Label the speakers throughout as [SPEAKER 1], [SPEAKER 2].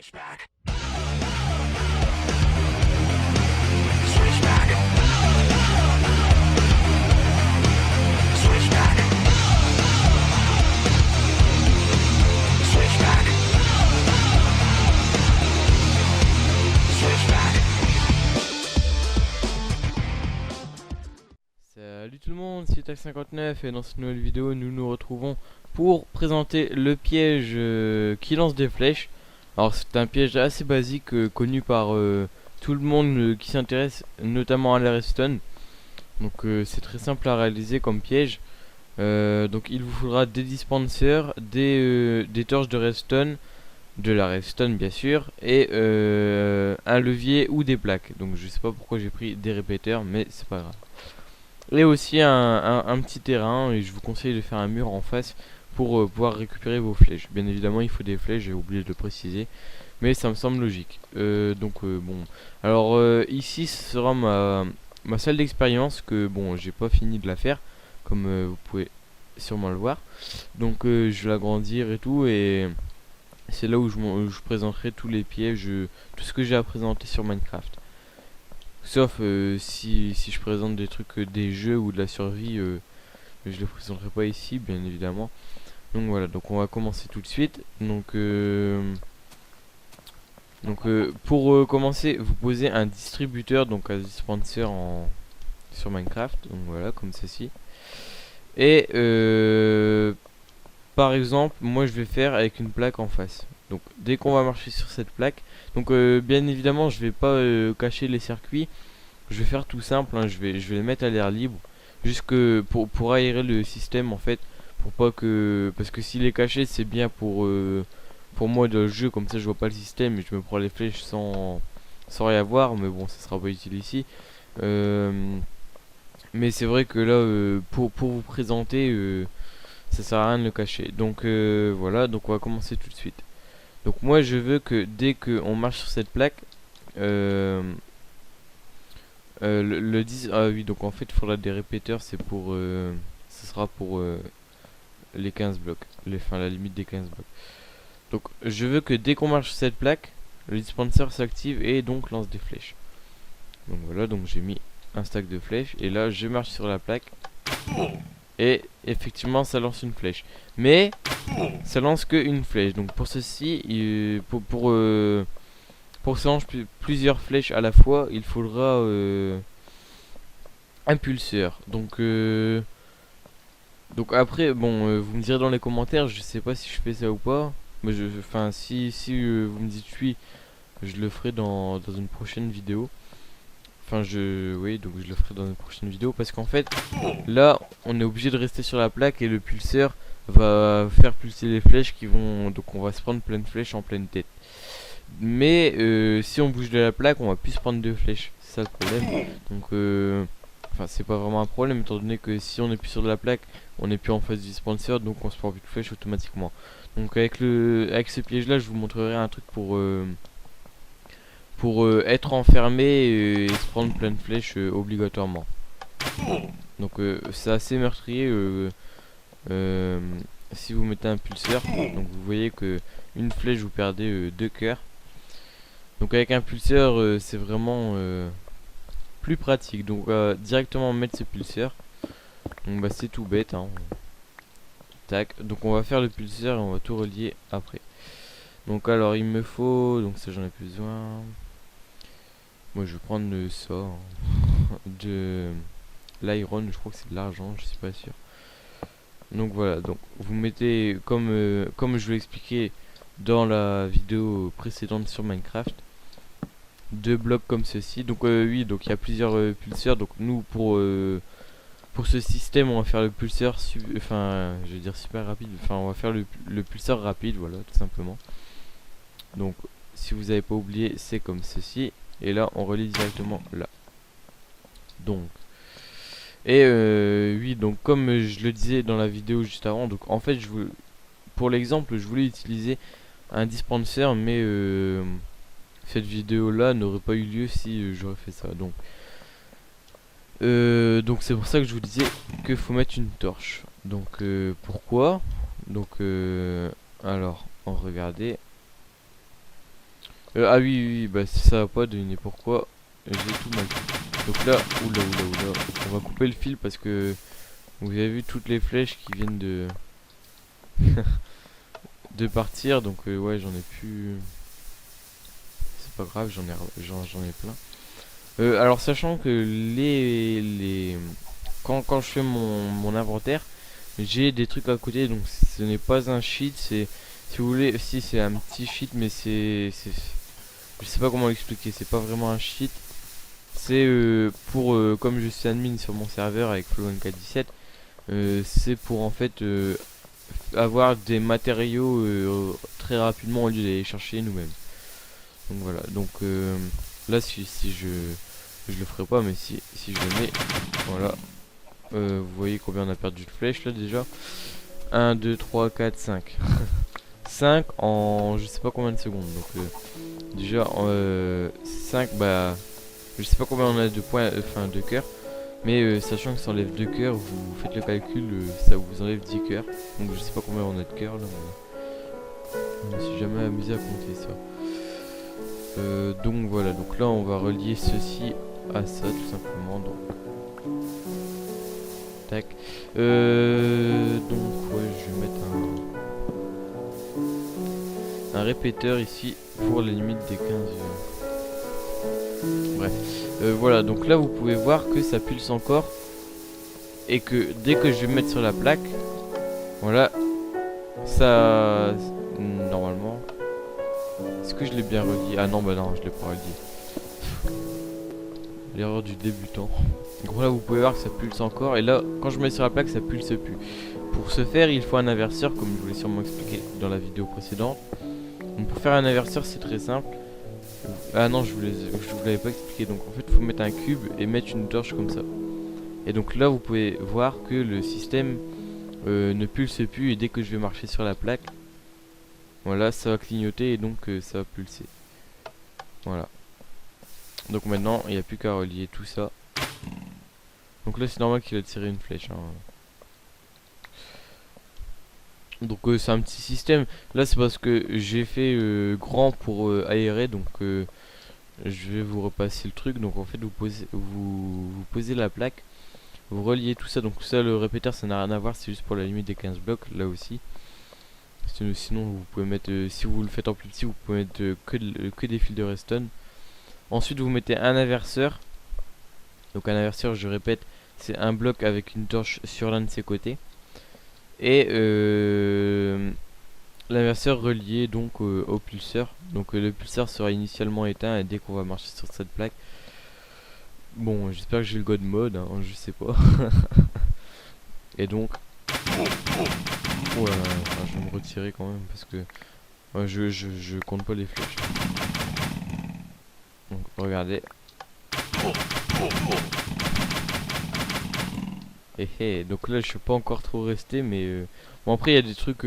[SPEAKER 1] Switchback. Switchback. Switchback. Switchback. Switchback.
[SPEAKER 2] Salut tout le monde, c'est Tac59 et dans cette nouvelle vidéo nous nous retrouvons pour présenter le piège qui lance des flèches. Alors c'est un piège assez basique connu par tout le monde qui s'intéresse notamment à la redstone. Donc c'est très simple à réaliser comme piège. Donc il vous faudra des dispensers, des torches de redstone, de la redstone bien sûr, et un levier ou des plaques. Donc je sais pas pourquoi j'ai pris des répéteurs, mais c'est pas grave. Et aussi un petit terrain, et je vous conseille de faire un mur en face pour pouvoir récupérer vos flèches. Bien évidemment il faut des flèches, j'ai oublié de le préciser, mais ça me semble logique. Bon, alors ici ce sera ma salle d'expérience, que bon j'ai pas fini de la faire, comme vous pouvez sûrement le voir. Donc je vais l'agrandir et tout, et c'est là où je présenterai tous les pièges, tout ce que j'ai à présenter sur Minecraft. Sauf si je présente des trucs, des jeux ou de la survie, je les présenterai pas ici, bien évidemment. Donc voilà, donc on va commencer tout de suite. Pour commencer, vous posez un distributeur, donc un dispenser sur Minecraft. Donc voilà, comme ceci. Et par exemple, moi je vais faire avec une plaque en face. Donc dès qu'on va marcher sur cette plaque, donc bien évidemment je vais pas cacher les circuits. Je vais faire tout simple, hein, je vais les mettre à l'air libre, juste que pour aérer le système en fait, pour pas que, parce que s'il est caché c'est bien pour moi de jeu, comme ça je vois pas le système et je me prends les flèches sans rien voir, mais bon ça sera pas utile ici. Mais c'est vrai que là pour vous présenter, ça sert à rien de le cacher. Donc voilà, donc on va commencer tout de suite. Donc moi je veux que dès qu'on marche sur cette plaque, ah oui, donc en fait il faudra des répéteurs, c'est pour ce sera pour les 15 blocs, la limite des 15 blocs. Donc je veux que dès qu'on marche sur cette plaque, le dispenser s'active et donc lance des flèches. Donc voilà, donc j'ai mis un stack de flèches et là je marche sur la plaque et effectivement ça lance une flèche, mais ça lance que une flèche. Donc pour ceci, pour que ça lance plusieurs flèches à la fois, il faudra un pulseur. Donc après, bon, vous me direz dans les commentaires, je sais pas si je fais ça ou pas. Mais enfin, si vous me dites oui, je le ferai dans une prochaine vidéo. Enfin, oui, donc je le ferai dans une prochaine vidéo parce qu'en fait, là, on est obligé de rester sur la plaque et le pulseur va faire pulser les flèches qui vont. Donc, on va se prendre plein de flèches en pleine tête. Mais si on bouge de la plaque, on va plus se prendre deux flèches. C'est ça le problème. Donc, enfin, c'est pas vraiment un problème étant donné que si on est plus sur de la plaque, on n'est plus en face du dispenser, donc on se prend plus de flèches automatiquement. Donc avec ce piège là, je vous montrerai un truc pour être enfermé et se prendre plein de flèches obligatoirement. Donc c'est assez meurtrier si vous mettez un pulseur. Donc vous voyez que une flèche vous perdez 2 cœurs. Donc avec un pulseur c'est vraiment plus pratique. Donc directement mettre ce pulseur. Donc bah c'est tout bête, hein. Tac, donc on va faire le pulseur et on va tout relier après. Donc alors il me faut, donc ça j'en ai plus besoin. Moi je vais prendre ça, hein. De l'iron, je crois que c'est de l'argent, je suis pas sûr. Donc voilà, donc vous mettez comme je vous l'ai expliqué dans la vidéo précédente sur Minecraft, deux blocs comme ceci. Donc oui, donc il y a plusieurs pulseurs. Donc nous pour ce système, on va faire le pulseur, enfin, je vais dire super rapide. Enfin, on va faire le pulseur rapide, voilà, tout simplement. Donc, si vous n'avez pas oublié, c'est comme ceci. Et là, on relie directement là. Donc, et oui, donc comme je le disais dans la vidéo juste avant, donc en fait, pour l'exemple, je voulais utiliser un dispenser, mais cette vidéo-là n'aurait pas eu lieu si j'aurais fait ça. Donc c'est pour ça que je vous disais que faut mettre une torche. Donc pourquoi? Donc alors regardez. Ah oui, oui, oui, bah si ça va pas, devinez pourquoi. J'ai tout mal fait. Donc là, oula, oula, oula. On va couper le fil parce que vous avez vu toutes les flèches qui viennent de partir. Donc ouais, j'en ai plus. C'est pas grave, j'en ai plein. Alors sachant que quand je fais mon inventaire, j'ai des trucs à côté, donc ce n'est pas un cheat, c'est, si vous voulez, si c'est un petit cheat, mais je sais pas comment l'expliquer, c'est pas vraiment un cheat. C'est pour, comme je suis admin sur mon serveur avec Flow2417, c'est pour en fait avoir des matériaux très rapidement au lieu d'aller chercher nous-mêmes. Donc voilà, donc là si je le ferai pas, mais si je le mets, voilà, vous voyez combien on a perdu de flèches là déjà. 1, 2, 3, 4, 5. 5 en je sais pas combien de secondes. Donc déjà 5, bah je sais pas combien on a de points, enfin de cœurs. Mais sachant que ça enlève 2 cœurs, vous faites le calcul, ça vous enlève 10 cœurs. Donc je sais pas combien on a de cœurs là, mais je me suis jamais amusé à compter ça. Donc voilà, donc là on va relier ceci à ça tout simplement. Donc tac. Donc ouais, je vais mettre un répéteur ici pour la limite des 15 bref. Voilà, donc là vous pouvez voir que ça pulse encore. Et que dès que je vais mettre sur la plaque, voilà, ça... Normalement... Est-ce que je l'ai bien relié? Ah non, bah non, je l'ai pas relié. L'erreur du débutant. Donc là vous pouvez voir que ça pulse encore. Et là, quand je mets sur la plaque, ça pulse plus. Pour ce faire, il faut un inverseur, comme je vous l'ai sûrement expliqué dans la vidéo précédente. Donc pour faire un inverseur, c'est très simple. Ah non, je vous l'avais pas expliqué. Donc en fait, il faut mettre un cube et mettre une torche comme ça. Et donc là, vous pouvez voir que le système ne pulse plus. Et dès que je vais marcher sur la plaque, voilà, ça va clignoter et donc ça va pulser. Voilà. Donc maintenant, il n'y a plus qu'à relier tout ça. Donc là, c'est normal qu'il a tiré une flèche. Hein. Donc c'est un petit système. Là, c'est parce que j'ai fait grand pour aérer. Donc je vais vous repasser le truc. Donc en fait, vous posez la plaque. Vous reliez tout ça. Donc ça, le répéteur, ça n'a rien à voir. C'est juste pour la limite des 15 blocs. Là aussi. Sinon, vous pouvez mettre, si vous le faites en plus petit, vous pouvez mettre que des fils de redstone. Ensuite, vous mettez un inverseur. Donc un inverseur, je répète, c'est un bloc avec une torche sur l'un de ses côtés. Et l'inverseur relié donc au pulseur. Donc le pulseur sera initialement éteint et dès qu'on va marcher sur cette plaque. Bon, j'espère que j'ai le god mode, hein, je sais pas. Et donc... Ouais, enfin, je vais me retirer quand même parce que je compte pas les flèches. Donc regardez. Donc là je suis pas encore trop resté, mais bon, après il y a des trucs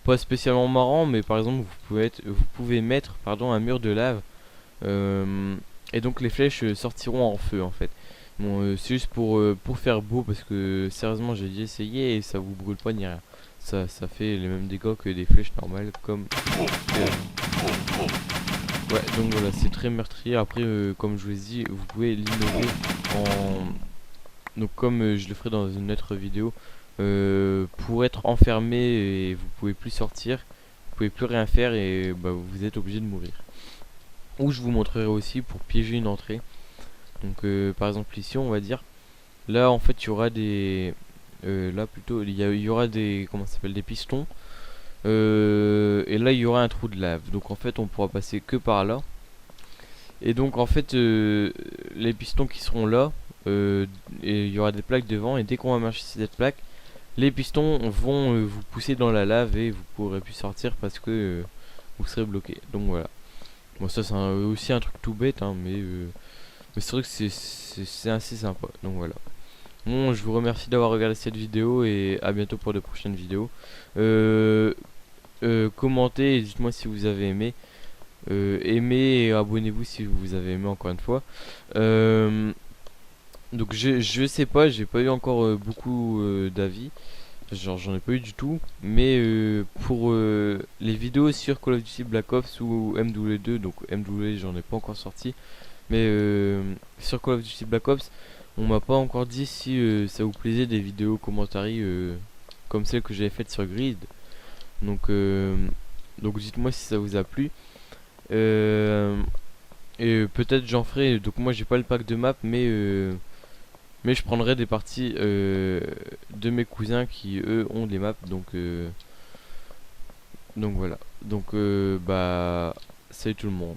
[SPEAKER 2] pas spécialement marrants, mais par exemple vous pouvez mettre pardon un mur de lave et donc les flèches sortiront en feu en fait. Bon, c'est juste pour faire beau parce que sérieusement j'ai déjà essayé et ça vous brûle pas ni rien. Ça fait les mêmes dégâts que des flèches normales comme ouais, donc voilà, c'est très meurtrier. Après comme je vous ai dit, vous pouvez l'innover en donc comme je le ferai dans une autre vidéo, pour être enfermé et vous pouvez plus sortir, vous pouvez plus rien faire et bah, vous êtes obligé de mourir. Ou je vous montrerai aussi pour piéger une entrée. Donc par exemple ici on va dire, là en fait il y aura des, là plutôt il y aura des, comment ça s'appelle, des pistons. Et là il y aura un trou de lave. Donc en fait on pourra passer que par là. Et donc en fait les pistons qui seront là, et il y aura des plaques devant et dès qu'on va marcher sur cette plaque, les pistons vont vous pousser dans la lave et vous pourrez plus sortir parce que vous serez bloqué. Donc voilà. Bon ça c'est aussi un truc tout bête hein, mais c'est vrai que c'est assez sympa. Donc voilà. Bon, je vous remercie d'avoir regardé cette vidéo et à bientôt pour de prochaines vidéos. Commentez et dites-moi si vous avez aimé. Aimez et abonnez-vous si vous avez aimé encore une fois. Donc je sais pas, j'ai pas eu encore beaucoup d'avis. genre j'en ai pas eu du tout, mais pour les vidéos sur Call of Duty Black Ops ou MW2, donc MW j'en ai pas encore sorti, mais sur Call of Duty Black Ops, on m'a pas encore dit si ça vous plaisait des vidéos commentary comme celle que j'avais faite sur Grid. Donc, donc dites-moi si ça vous a plu. Euh, et peut-être j'en ferai. Donc moi j'ai pas le pack de map, mais je prendrai des parties de mes cousins qui eux ont des maps. Donc voilà. Donc bah salut tout le monde.